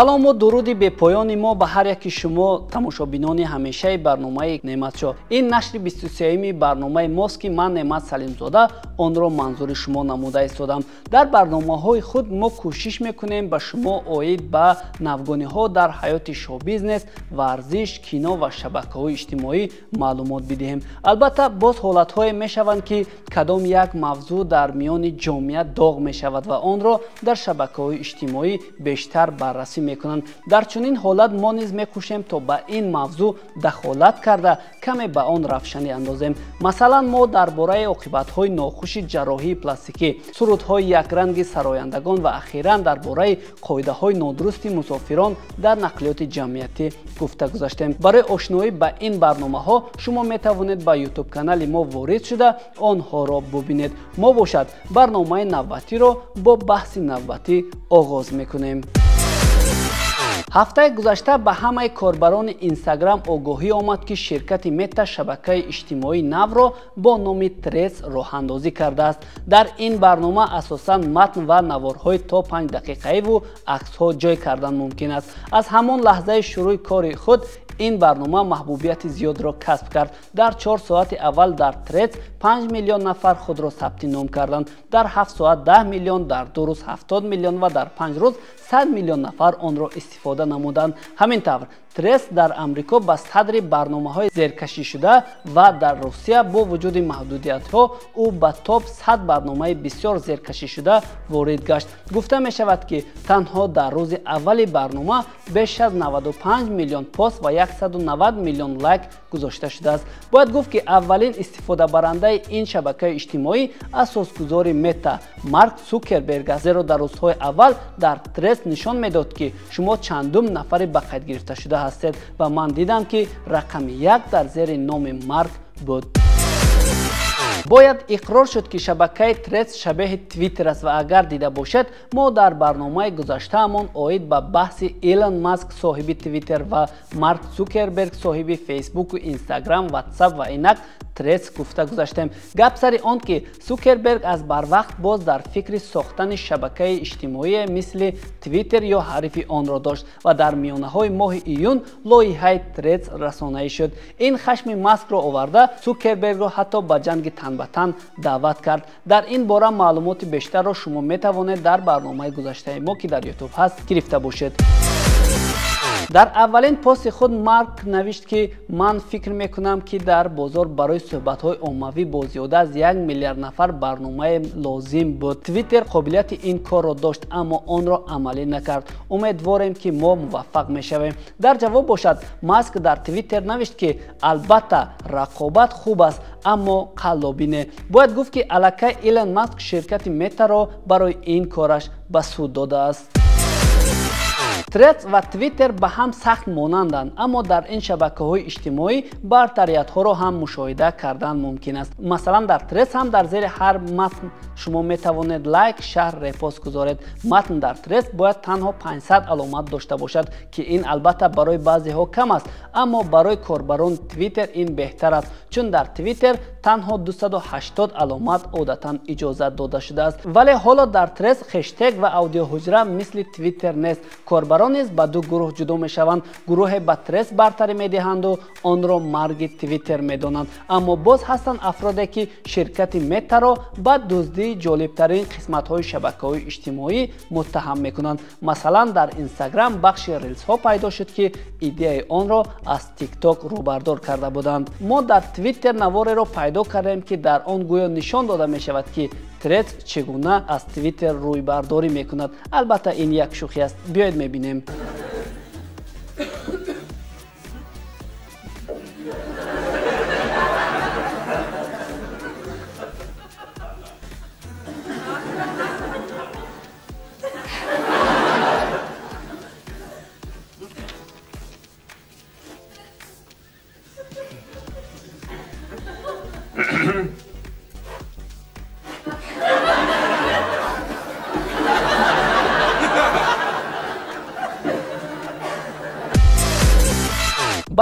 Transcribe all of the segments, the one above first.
салому дуруди бепоёни мо ба ҳар яки шумо тамошобинони ҳамешаи барномаи Неъматшо. Ин нашри 23-ми барномаи мост ки ман Неъмат Салимзода онро манзури шумо намуда истодам. Дар барномаҳои худ мо кӯшиш мекунем ба шумо оид ба навгониҳо дар ҳаёти шоу-бизнес, варзиш, кино ва шабакаҳои иҷтимоӣ маълумот бидиҳем. Албатта боз ҳолатҳое мешаванд ки кадом як мавзӯъ дар миёни ҷомеа доғ мешавад ва онро дар шабакаҳои иҷтимоӣ бештар баррасӣ мекунанд. Дар чунин ҳолат мо низ мекӯшем то ба ин мавзӯъ дахолат карда каме ба он равшанӣ андозем. Масалан, мо дар бораи оқибатҳои нохуши ҷарроҳии пластикӣ, сурудҳои якранги сарояндагон ва ахиран дар бораи қоидаҳои нодурусти мусофирон дар нақлиёти ҷамъиятӣ гуфта гузаштем. Барои ошноӣ ба ин барномаҳо шумо метавонед ба YouTube канали мо ворид шуда онҳоро бубинед. Мо бошад барномаи навбатиро бо баҳси навбатӣ оғоз мекунем. ҳафтаи гузашта ба ҳамаи корбарони Instagram огоҳӣ омад ки ширкати Meta шабакаи иҷтимоии навро бо номи Threads роҳандозӣ кардааст. Дар ин барнома асосан матн ва наворҳои то 5 дақиқаиву аксҳо ҷой кардан мумкин аст. Аз ҳамон лаҳзаи шурӯъи кори худ ин барнома маҳбубияти зиёдро касб кард. Дар 4 соати аввал дар Threads 5 миллион нафар худро сабти ном карданд. Дар 7 соат 10 миллион, дар 2 рӯз 70 миллион ва дар 5 рӯз 100 миллион нафар онро истифода намуданд. Ҳамин тавр Threads дар Амрико ба садри барномаҳои зеркашишуда ва дар Русия бо вуҷуди маҳдудиятҳо ӯ ба топ 100 барномаи бисёр зеркашишуда ворид гашт. Гуфта мешавад ки танҳо дар рӯзи аввали барнома беш аз 95 миллион пост ва 190 миллион лайк гузошта шудааст. Бояд гуфт ки аввалин истифодабарандаи ин шабакаи иҷтимоӣ асосгузори Meta Марк Цукерберг аст. Зеро дар рӯзҳои аввал дар Threads нишон медод ки шумо чандум нафари ба қайд гирифта шуда ҳастед ва ман дидам ки рақами 1 дар зери номи Марк буд. бояд иқрор шуд ки шабакаи Threads шабеҳи Twitter аст ва агар дида бошед, мо дар барномаи гузаштаамон оид ба баҳси Илон Маск соҳиби Twitter ва Марк Цукерберг соҳиби Facebook, Instagram, WhatsApp ва инак Threads гуфта гузаштем. Гап сари он ки Цукерберг аз барвақт боз дар фикри сохтани шабакаи иҷтимоие мисли Twitter ё ҳарифи онро дошт ва дар миёнаҳои моҳи июн лоиҳаи Threads расонаӣ шуд. Ин хашми Маскро оварда Цукербергро ҳатто ба ҷанги танбатан даъват кард. Дар ин бора маълумоти бештарро шумо метавонед дар барномаи гузаштаи мо ки дар YouTube ҳаст гирифта бошед. дар аввалин пости худ Марк навишт ки ман фикр мекунам ки дар бозор барои суҳбатҳои оммавӣ бо зиёда аз 1 миллиард нафар барномае лозим буд. Twitter қобилияти ин корро дошт, аммо онро амалӣ накард. Умедворем ки мо муваффақ мешавем. Дар ҷавоб бошад, Маск дар Twitter навишт ки албатта рақобат хуб аст, аммо қаллобӣ не. Бояд гуфт ки аллакай Илон Маск ширкати Meta-ро барои ин кораш ба суд додааст. Threads ва Twitter ба ҳам сахт монанданд, аммо дар ин шабакаҳои иҷтимоӣ бартариятҳоро ҳам мушоҳида кардан мумкин аст. Масалан, дар Threads ҳам дар зери ҳар матн шумо метавонед лайк, шаҳр, репост гузоред. Матн дар Threads бояд танҳо 500 аломат дошта бошад ки ин албатта барои баъзеҳо кам аст, аммо барои корбарони Twitter ин беҳтар аст, чун дар Twitter танҳо 280 аломат одатан иҷозат дода шудааст. Вале ҳоло дар Threads хэштег ва аудиоҳуҷра мисли Twitter нест. Корбарон низ ба ду гурӯҳ ҷудо мешаванд. Гурӯҳе ба Threads бартарӣ медиҳанду онро марги Twitter медонанд. Аммо боз ҳастанд афроде ки ширкати Meta-ро ба дуздии ҷолибтарин қисматҳои шабакаҳои иҷтимоӣ муттаҳам мекунанд. Масалан, дар Instagram бахши Reelsҳо пайдо шуд ки идеяи онро аз TikTok рӯбардор карда буданд. Мо дар Twitter навореро пайдо кардем ки дар он гӯё нишон дода мешавад ки Threads чӣ гуна аз Twitter рӯйбардорӣ мекунад. Албатта ин як шӯхӣ аст. Биёед мебинем.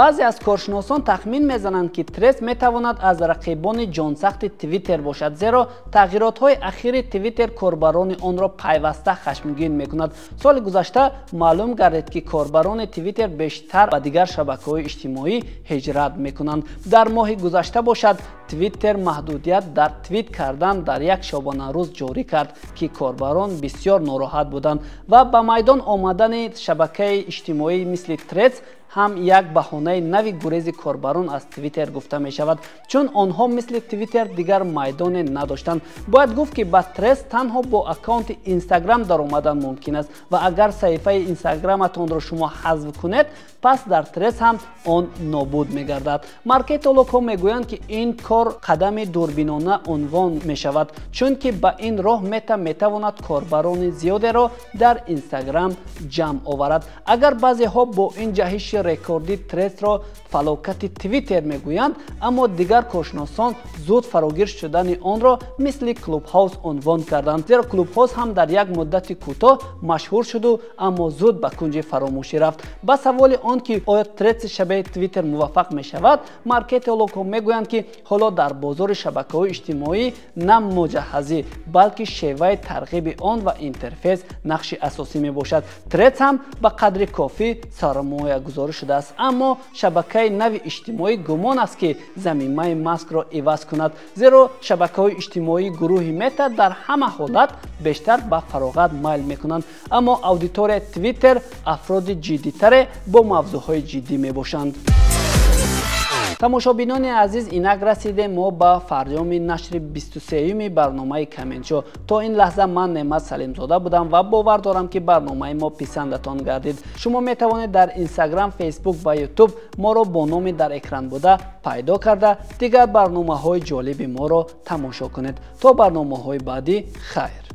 баъзе аз коршиносон тахмин мезананд ки Threads метавонад аз рақибони ҷонсахти Twitter бошад, зеро тағйиротҳои ахири Twitter корбарони онро пайваста хашмгин мекунад. соли гузашта маълум гардид ки корбарони Twitter бештар ба дигар шабакаҳои иҷтимоӣ ҳиҷрат мекунанд. дар моҳи гузашта бошад Twitter маҳдудият дар твит кардан дар як шобанарӯз ҷорӣ кард ки корбарон бисёр нороҳат буданд ва ба майдон омадани шабакаи иҷтимоӣ мисли Threads ҳам як баҳонаи нави гурези корбарон аз Twitter гуфта мешавад, чун онҳо мисли Twitter дигар майдоне надоштанд. бояд гуфт ки ба Threads танҳо бо аккаунти Instagram даромадан мумкин аст ва агар саҳифаи Instagram-атонро шумо ҳазф кунед, пас дар Threads ҳам он нобуд мегардад. маркетологҳо мегӯянд ки ин кор қадами дурбинона унвон мешавад, чунки ба ин роҳ Meta метавонад корбарони зиёдеро дар Instagram ҷамъ оварад. агар баъзеҳо бо ин ҷаҳиши рекорди Threads-ро фалокати Twitter мегӯянд, аммо дигар коршиносон зуд фарогир шудани онро мисли Clubhouse унвон карданд, зеро Clubhouse ҳам дар як муддати кӯтоҳ машҳур шуду, аммо зуд ба кунҷи фаромӯшӣ рафт. ба саволи он ки оё Threads шабеҳи Twitter муваффақ мешавад, маркетологҳо мегӯянд ки ҳоло дар бозори шабакаҳои иҷтимоӣ на муҷаҳҳазӣ, балки шеваи тарғиби он ва интерфейс нақши асосӣ мебошад. Threads ҳам ба қадри кофӣ сармоягузорӣ шудааст, аммо шабакаи нави иҷтимоӣ гумон аст ки замимаи Маскро иваз кунад, зеро шабакаҳои иҷтимоии гурӯҳи Meta дар ҳама ҳолат бештар ба фароғат майл мекунанд, аммо аудиторияи Twitter афроди ҷиддитаре бо мавзӯъҳои ҷиддӣ мебошанд. тамошобинони азиз, инак расидем мо ба фарҷоми нашри 23-юми барномаи Комментшоу. то ин лаҳза ман Неъмат Салимзода будам ва бовар дорам ки барномаи мо писандатон гардид. шумо метавонед дар Instagram, Facebook ва YouTube моро бо номи дар экран буда пайдо карда дигар барномаҳои ҷолиби моро тамошо кунед. то барномаҳои баъдӣ, хайр.